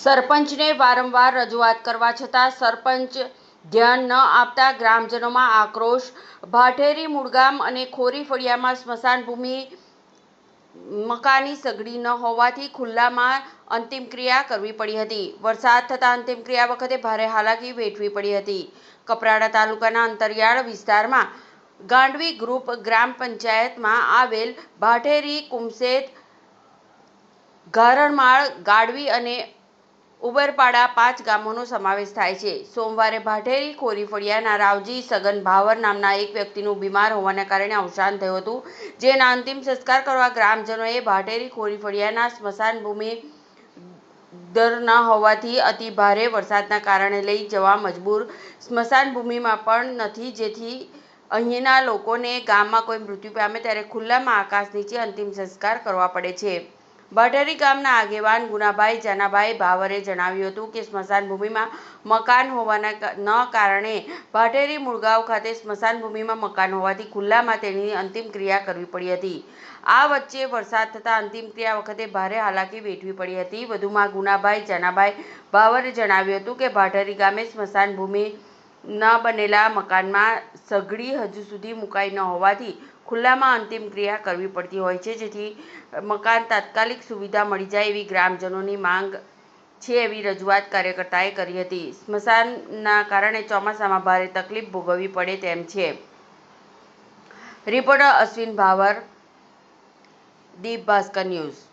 સરપંચને વારંવાર રજૂઆત કરવા છતાં સરપંચ ધ્યાન ન આપતા ગ્રામજનોમાં આક્રોશ. ભાટેરી મૂળગામ અને ખોરી ફળિયામાં સ્મશાન ભૂમિ મકાનની સગડી ન હોવાથી ખુલ્લામાં અંતિમક્રિયા કરવી પડી હતી. વરસાદ થતાં અંતિમક્રિયા વખતે ભારે હાલાકી વેઠવી પડી હતી. કપરાડા તાલુકાના અંતરિયાળ વિસ્તારમાં ગાંડવી ગ્રુપ ગ્રામ પંચાયતમાં આવેલ ભાટેરી, કુમસેત, ગારણમાળ, ગાડવી અને ઉબરપાડા 5 ગામોનો સમાવેશ થાય છે. સોમવારે ભાટેરી ખોરી ફળિયાના રાવજી સગન ભાવર નામના એક વ્યક્તિનું બીમાર હોવાના કારણે અવસાન થયું હતું, જેના અંતિમ સંસ્કાર કરવા ગ્રામજનોએ ભાટેરી ખોરી ફળિયાના સ્મશાન ભૂમિ દર ન હોવાથી અતિ ભારે વરસાદના કારણે લઈ જવા મજબૂર. સ્મશાન ભૂમિમાં પણ નથી, જેથી અહીંના લોકોને ગામમાં કોઈ મૃત્યુ પામે ત્યારે ખુલ્લામાં આકાશ નીચે અંતિમ સંસ્કાર કરવા પડે છે. ભાટેરી ગામના આગેવાન ગુનાભાઈ જાનાભાઈ ભાવરે જણાવ્યું હતું કે સ્મશાન ભૂમિમાં મકાન હોવાના ન કારણે ભાટેરી મૂળગાંવ ખાતે સ્મશાન ભૂમિમાં મકાન હોવાથી ખુલ્લામાં તેની અંતિમ ક્રિયા કરવી પડી હતી. આ વચ્ચે વરસાદ થતાં અંતિમ ક્રિયા વખતે ભારે હાલાકી વેઠવી પડી હતી. વધુમાં ગુનાભાઈ જાનાભાઈ ભાવરે જણાવ્યું હતું કે ભાટેરી ગામે સ્મશાન ભૂમિ ન બનેલા મકાનમાં સગડી હજુ સુધી મુકાઈ ન હોવાથી ખુલ્લામાં અંતિમ ક્રિયા કરવી પડતી હોય છે, જેથી મકાન તાત્કાલિક સુવિધા મળી જાય એવી ગ્રામજનોની માંગ છે એવી રજૂઆત કાર્યકર્તાએ કરી હતી. સ્મશાનના કારણે ચોમાસામાં ભારે તકલીફ ભોગવવી પડે તેમ છે. રિપોર્ટર અશ્વિન ભાવર, દીપ ભાસ્કર ન્યૂઝ.